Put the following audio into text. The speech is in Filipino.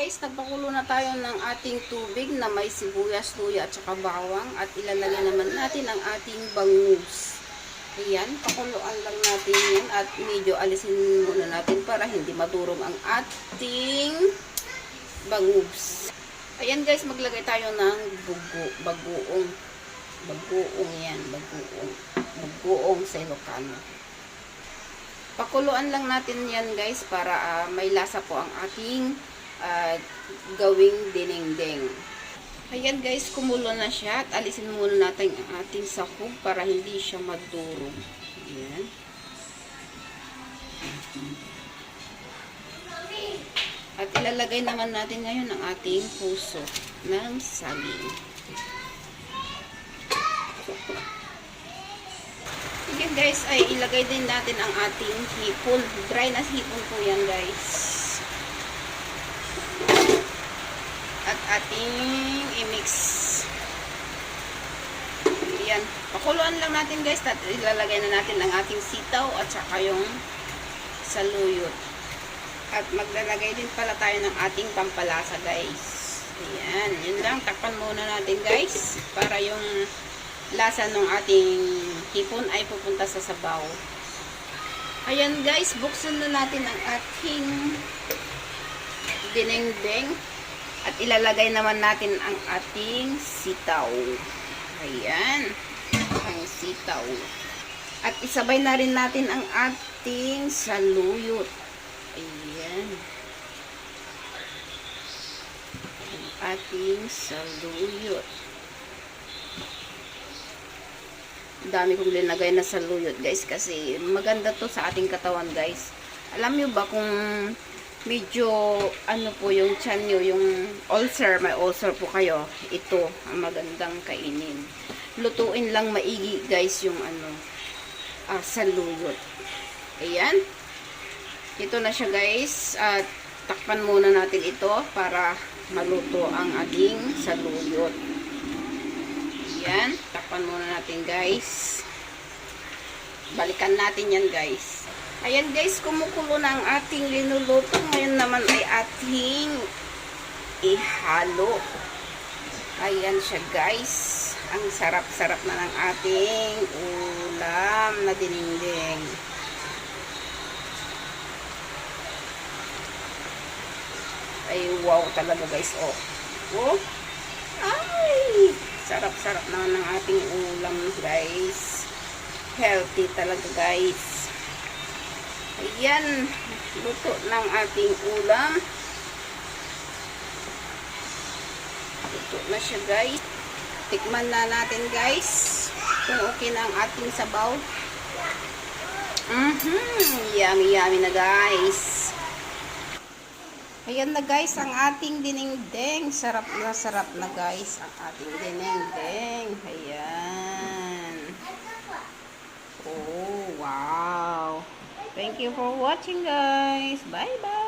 guys, nagpakulo na tayo ng ating tubig na may sibuyas, luya at saka bawang at ilalagay naman natin ang ating bangus. Ayan, pakuluan lang natin yan at medyo alisin muna natin para hindi madurog ang ating bangus. Ayan guys, maglagay tayo ng bagoong yan, bagoong sa Ilocano. Pakuluan lang natin yan guys para may lasa po ang ating gawing dinengdeng. Ayan guys, kumulo na siya at alisin muna natin ang ating sahog para hindi siya madurog. Ayan. At ilalagay naman natin ngayon ang ating puso ng saging. Ayan guys, ay ilagay din natin ang ating hipon. Dry na hipon po yan guys. At ating i-mix. Ayan. Pakuluan lang natin guys. At ilalagay na natin ang ating sitaw at saka yung saluyot. At maglalagay din pala tayo ng ating pampalasa guys. Ayan. Yun lang. Takpan muna natin guys. Para yung lasa ng ating hipon ay pupunta sa sabaw. Ayan guys. Buksan na natin ang ating dinengdeng. At ilalagay naman natin ang ating sitaw. Ayan. Ang sitaw. At isabay na rin natin ang ating saluyot. Ayan. Ang ating saluyot. Dami kong linagay na saluyot guys. Kasi maganda to sa ating katawan guys. Alam nyo ba kung medyo ano po yung tiyan nyo, yung ulcer, may ulcer po kayo, ito ang magandang kainin. Lutuin lang maigi guys yung saluyot. Ayan. Ito na siya guys. At takpan muna natin ito para maluto ang ating saluyot. Ayan. Takpan muna natin guys. Balikan natin yan guys. Ayan guys, kumukulo na ang ating linuluto. Ngayon naman ay ating ihalo. Ayan siya guys. Ang sarap-sarap na ng ating ulam na dinengdeng. Ay wow talaga guys. Oh. Oh. Ay! Sarap-sarap na ng ating ulam guys. Healthy talaga guys. Ayan, luto ng ating ulam. Luto na siya guys. Tikman na natin guys kung okay na ang ating sabaw. Yummy yummy na guys. Ayan na guys ang ating dinengdeng. Sarap na guys ang ating dinengdeng. Ayan. Oh wow. Thank you for watching guys. Bye bye.